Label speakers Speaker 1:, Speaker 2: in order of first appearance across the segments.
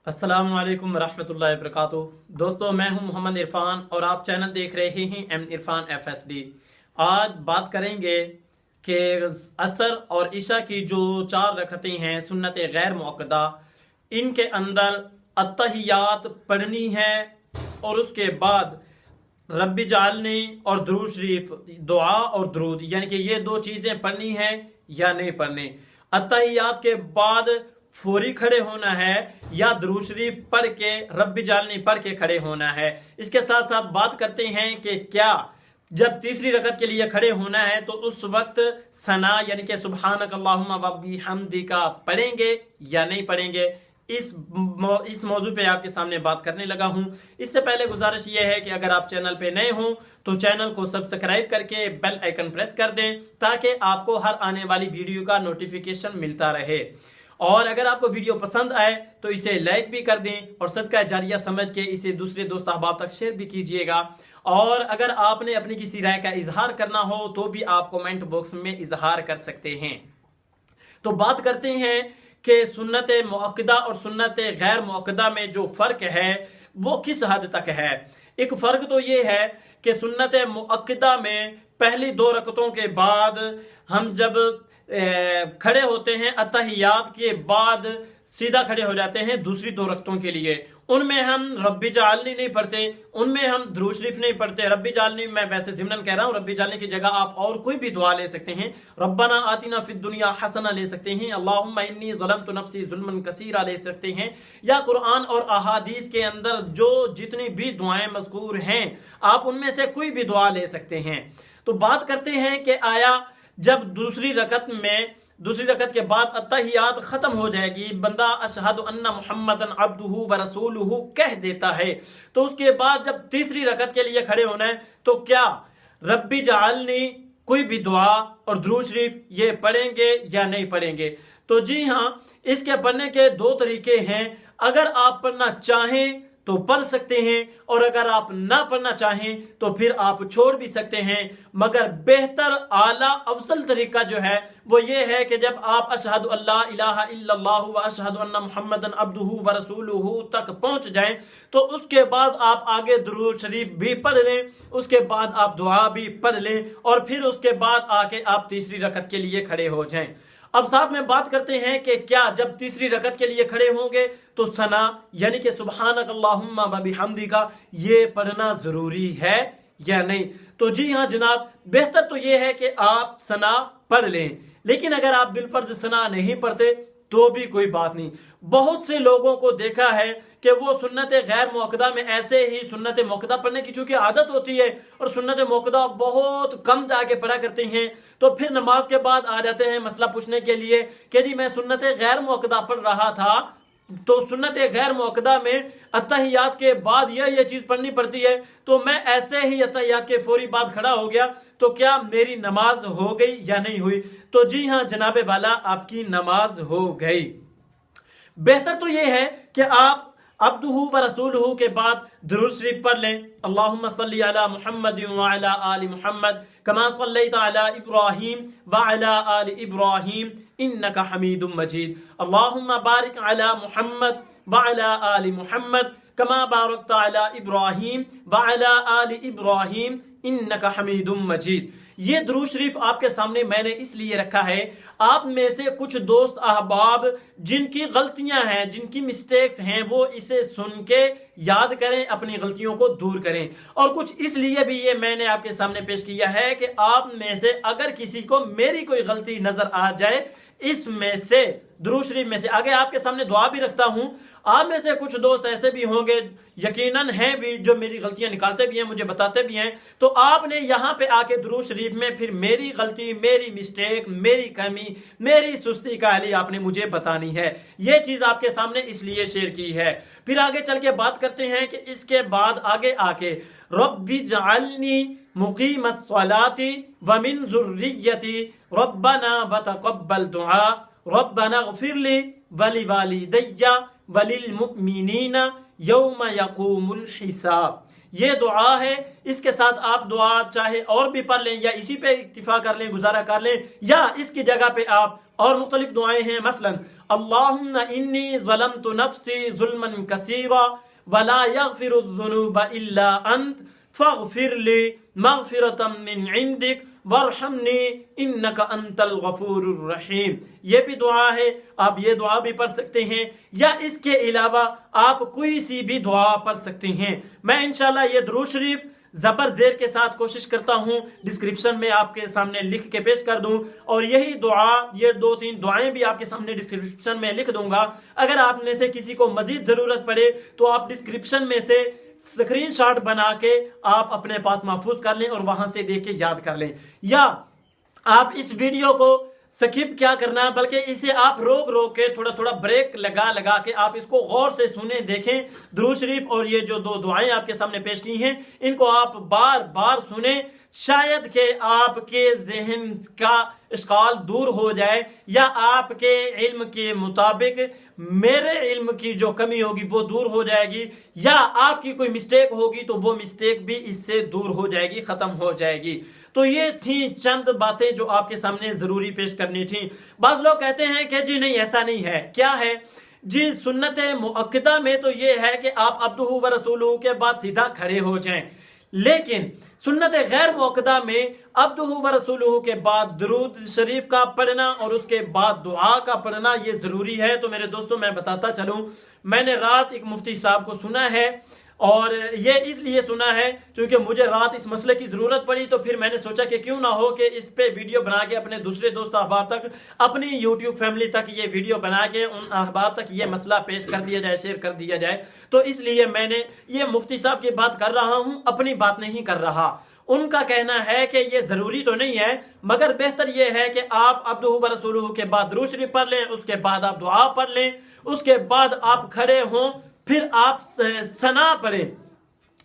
Speaker 1: السلام علیکم ورحمۃ اللہ وبرکاتہ۔ دوستو، میں ہوں محمد عرفان اور آپ چینل دیکھ رہے ہیں ایم عرفان FSD۔ آج بات کریں گے کہ عصر اور عشاء کی جو 4 رکعتیں ہیں سنت غیر مؤکدہ، ان کے اندر التحیات پڑھنی ہے اور اس کے بعد رب جعلنی اور درود شریف، دعا اور درود، یعنی کہ یہ 2 چیزیں پڑھنی ہیں یا نہیں پڑھنی۔ التحیات کے بعد فوری کھڑے ہونا ہے یا درود شریف پڑھ کے رب جعلنی پڑھ کے کھڑے ہونا ہے۔ اس کے ساتھ ساتھ بات کرتے ہیں کہ کیا جب تیسری رکعت کے لیے کھڑے ہونا ہے تو اس وقت ثنا یعنی کہ سبحانک اللہم و بحمدک پڑھیں گے یا نہیں پڑھیں گے۔ اس موضوع پہ آپ کے سامنے بات کرنے لگا ہوں۔ اس سے پہلے گزارش یہ ہے کہ اگر آپ چینل پہ نئے ہوں تو چینل کو سبسکرائب کر کے بیل آئیکن پریس کر دیں تاکہ آپ کو ہر آنے والی ویڈیو کا نوٹیفیکیشن ملتا رہے، اور اگر آپ کو ویڈیو پسند آئے تو اسے لائک بھی کر دیں اور صدقہ جاریہ سمجھ کے اسے دوسرے دوست احباب تک شیئر بھی کیجیے گا۔ اور اگر آپ نے اپنی کسی رائے کا اظہار کرنا ہو تو بھی آپ کومنٹ باکس میں اظہار کر سکتے ہیں۔ تو بات کرتے ہیں کہ سنت مؤکدہ اور سنت غیر مؤکدہ میں جو فرق ہے وہ کس حد تک ہے۔ ایک فرق تو یہ ہے کہ سنت مؤکدہ میں پہلی 2 رکعتوں کے بعد ہم جب کھڑے ہوتے ہیں اتحیات کے بعد سیدھا کھڑے ہو جاتے ہیں دوسری 2 رکعتوں کے لیے، ان میں ہم رب جعلنی نہیں پڑھتے، ان میں ہم درود شریف نہیں پڑھتے۔ رب جعلنی میں ویسے ضمناً کہہ رہا ہوں، رب جعلنی کی جگہ آپ اور کوئی بھی دعا لے سکتے ہیں، ربنا آتنا فی الدنیا حسنہ لے سکتے ہیں، اللہم انی ظلمت نفسی ظلما کثیرا لے سکتے ہیں، یا قرآن اور احادیث کے اندر جو جتنی بھی دعائیں مذکور ہیں آپ ان میں سے کوئی بھی دعا لے سکتے ہیں۔ تو بات کرتے ہیں کہ آیا جب دوسری رکعت کے بعد التحیات ختم ہو جائے گی، بندہ اشہد ان محمدن عبدہ ورسولہ کہہ دیتا ہے، تو اس کے بعد جب تیسری رکعت کے لیے کھڑے ہونا ہے تو کیا رب جعلنی کوئی بھی دعا اور درود شریف یہ پڑھیں گے یا نہیں پڑھیں گے؟ تو جی ہاں، اس کے پڑھنے کے 2 طریقے ہیں۔ اگر آپ پڑھنا چاہیں تو پڑھ سکتے ہیں، اور اگر آپ نہ پڑھنا چاہیں تو پھر آپ چھوڑ بھی سکتے ہیں، مگر بہتر اعلیٰ افضل طریقہ جو ہے وہ یہ ہے کہ جب آپ اشہد اللہ الہ الا اللہ و اشہد ان محمدن عبدہ ورسولہ تک پہنچ جائیں تو اس کے بعد آپ آگے درود شریف بھی پڑھ لیں، اس کے بعد آپ دعا بھی پڑھ لیں، اور پھر اس کے بعد آ کے آپ تیسری رکعت کے لیے کھڑے ہو جائیں۔ اب ساتھ میں بات کرتے ہیں کہ کیا جب تیسری رکعت کے لیے کھڑے ہوں گے تو ثنا یعنی کہ سبحانک اللہم و بحمدک یہ پڑھنا ضروری ہے یا نہیں؟ تو جی ہاں جناب، بہتر تو یہ ہے کہ آپ ثنا پڑھ لیں، لیکن اگر آپ بالفرض ثنا نہیں پڑھتے تو بھی کوئی بات نہیں۔ بہت سے لوگوں کو دیکھا ہے کہ وہ سنت غیر مؤکدہ میں ایسے ہی سنت مؤکدہ پڑھنے کی چونکہ عادت ہوتی ہے اور سنت مؤکدہ بہت کم جا کے پڑھا کرتے ہیں، تو پھر نماز کے بعد آ جاتے ہیں مسئلہ پوچھنے کے لیے کہ جی میں سنت غیر مؤکدہ پڑھ رہا تھا، تو سنت غیر مؤکدہ میں اتحیات کے بعد یہ چیز پڑھنی پڑتی ہے، تو میں ایسے ہی اتحیات کے فوری بعد کھڑا ہو گیا، تو کیا میری نماز ہو گئی یا نہیں ہوئی؟ تو جی ہاں جناب والا، آپ کی نماز ہو گئی۔ بہتر تو یہ ہے کہ آپ عبدہ و رسولہ کے بعد درود شریف پڑھ لیں، اللہم صلی علی محمد وعلی آل محمد کما صلیت علی ابراہیم وعلی آل ابراہیم انک حمید مجید، اللہم بارک علی محمد وعلی آل محمد کما بارکت علی ابراہیم وعلی آل ابراہیم انک حمید مجید۔ یہ درود شریف آپ کے سامنے میں نے اس لیے رکھا ہے، آپ میں سے کچھ دوست احباب جن کی غلطیاں ہیں، جن کی مسٹیکس ہیں، وہ اسے سن کے یاد کریں، اپنی غلطیوں کو دور کریں، اور کچھ اس لیے بھی یہ میں نے آپ کے سامنے پیش کیا ہے کہ آپ میں سے اگر کسی کو میری کوئی غلطی نظر آ جائے، اس میں سے درود شریف میں سے آگے آپ کے سامنے دعا بھی رکھتا ہوں، آپ میں سے کچھ دوست ایسے بھی ہوں گے، یقیناً ہیں بھی، جو میری غلطیاں نکالتے بھی ہیں، مجھے بتاتے بھی ہیں، تو آپ نے یہاں پہ آ کے درود شریف میں پھر میری غلطی، میری مسٹیک، میری کمی، میری سستی کا حالی آپ نے مجھے بتانی ہے۔ یہ چیز آپ کے سامنے اس لیے شیئر کی ہے۔ پھر آگے چل کے بات کرتے ہیں کہ اس کے بعد آگے آ کے رب جعلنی مقیم الصلاۃ ومن ذریتی ربنا وتقبل دعاء ربنا اغفر لی ولوالدی وللمؤمنین یوم یقوم الحساب۔ یہ دعا ہے، اس کے ساتھ آپ دعا چاہے اور بھی پڑھ لیں یا اسی پہ اکتفا کر لیں، گزارا کر لیں، یا اس کی جگہ پہ آپ اور مختلف دعائیں ہیں، مثلا اللہم انی ظلمت نفسی ظلما کثیرا ولا یغفر الذنوب الا انت فاغفر لی مغفرۃ من عندک وارحمنی انک انت الغفور الرحیم. یہ بھی دعا ہے، آپ یہ دعا بھی پڑھ سکتے ہیں، یا اس کے علاوہ آپ کوئی سی بھی دعا پڑھ سکتے ہیں. میں انشاءاللہ یہ درود شریف زبر زیر کے ساتھ کوشش کرتا ہوں ڈسکرپشن میں آپ کے سامنے لکھ کے پیش کر دوں، اور یہی دعا، یہ 2-3 دعائیں بھی آپ کے سامنے ڈسکرپشن میں لکھ دوں گا. اگر آپ میں سے کسی کو مزید ضرورت پڑے تو آپ ڈسکرپشن میں سے اسکرین شاٹ بنا کے آپ اپنے پاس محفوظ کر لیں اور وہاں سے دیکھ کے یاد کر لیں. یا آپ اس ویڈیو کو سکپ کیا کرنا، بلکہ اسے آپ روک روک کے تھوڑا تھوڑا بریک لگا کے آپ اس کو غور سے سنیں، دیکھیں درود شریف اور یہ جو 2 دعائیں آپ کے سامنے پیش کی ہیں ان کو آپ بار بار سنیں. شاید کہ آپ کے ذہن کا اشغال دور ہو جائے، یا آپ کے علم کے مطابق میرے علم کی جو کمی ہوگی وہ دور ہو جائے گی، یا آپ کی کوئی مسٹیک ہوگی تو وہ مسٹیک بھی اس سے دور ہو جائے گی، ختم ہو جائے گی. تو یہ تھیں چند باتیں جو آپ کے سامنے ضروری پیش کرنی تھیں. بعض لوگ کہتے ہیں کہ جی نہیں ایسا نہیں ہے. کیا ہے جی؟ سنت مؤکدہ میں تو یہ ہے کہ آپ عبدہ و رسولہ کے بعد سیدھا کھڑے ہو جائیں، لیکن سنت غیر مؤکدہ میں عبدہ و رسولہ کے بعد درود شریف کا پڑھنا اور اس کے بعد دعا کا پڑھنا یہ ضروری ہے. تو میرے دوستوں میں بتاتا چلوں، میں نے رات ایک مفتی صاحب کو سنا ہے، اور یہ اس لیے سنا ہے کیونکہ مجھے رات اس مسئلے کی ضرورت پڑی، تو پھر میں نے سوچا کہ کیوں نہ ہو کہ اس پہ ویڈیو بنا کے اپنے دوسرے دوست احباب تک، اپنی یوٹیوب فیملی تک یہ ویڈیو بنا کے ان احباب تک یہ مسئلہ پیش کر دیا جائے، شیئر کر دیا جائے. تو اس لیے میں نے یہ مفتی صاحب کی بات کر رہا ہوں، اپنی بات نہیں کر رہا. ان کا کہنا ہے کہ یہ ضروری تو نہیں ہے، مگر بہتر یہ ہے کہ آپ عبدہ و رسولہ کے بعد درود شریف پڑھ لیں، اس کے بعد آپ دعا پڑھ لیں، اس کے بعد آپ کھڑے ہوں، پھر آپ ثنا پڑھیں.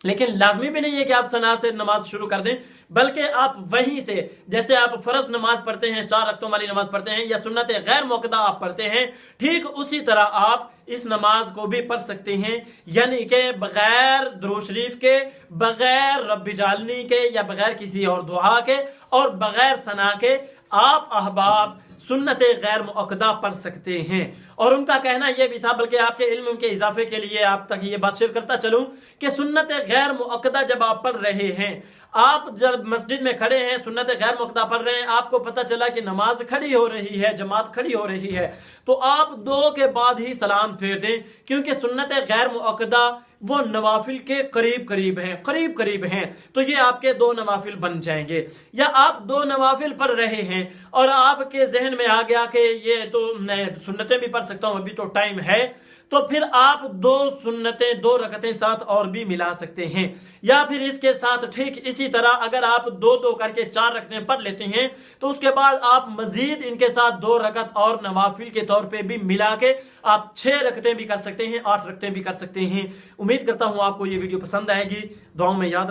Speaker 1: لیکن لازمی بھی نہیں ہے کہ آپ ثنا سے نماز شروع کر دیں، بلکہ آپ وہیں سے، جیسے آپ فرض نماز پڑھتے ہیں، 4 رکعتوں والی نماز پڑھتے ہیں، یا سنت غیر مؤکدہ آپ پڑھتے ہیں، ٹھیک اسی طرح آپ اس نماز کو بھی پڑھ سکتے ہیں. یعنی کہ بغیر درود شریف کے، بغیر رب اجعلنی کے، یا بغیر کسی اور دعا کے، اور بغیر ثنا کے آپ احباب سنت غیر مؤکدہ پڑھ سکتے ہیں. اور ان کا کہنا یہ بھی تھا، بلکہ آپ کے علم کے اضافے کے لیے آپ تک یہ بات شیئر کرتا چلوں کہ سنت غیر مؤکدہ جب آپ پڑھ رہے ہیں، آپ جب مسجد میں کھڑے ہیں سنت غیر مؤکدہ پڑھ رہے ہیں، آپ کو پتہ چلا کہ نماز کھڑی ہو رہی ہے، جماعت کھڑی ہو رہی ہے، تو آپ 2 کے بعد ہی سلام پھیر دیں، کیونکہ سنت غیر مؤکدہ وہ نوافل کے قریب قریب ہیں، تو یہ آپ کے 2 نوافل بن جائیں گے. یا آپ 2 نوافل پڑھ رہے ہیں اور آپ کے ذہن میں آ گیا کہ یہ تو میں سنتیں بھی پڑھ سکتا ہوں، ابھی تو ٹائم ہے، تو پھر آپ 2 سنتیں 2 رکعتیں ساتھ اور بھی ملا سکتے ہیں. یا پھر اس کے ساتھ ٹھیک اسی طرح اگر آپ 2 کر کے 4 رکعتیں پڑھ لیتے ہیں، تو اس کے بعد آپ مزید ان کے ساتھ 2 رکعت اور نوافل کے طور پہ بھی ملا کے آپ 6 رکعتیں بھی کر سکتے ہیں، 8 رکعتیں بھی کر سکتے ہیں. امید کرتا ہوں آپ کو یہ ویڈیو پسند آئے گی. دعاؤں میں یاد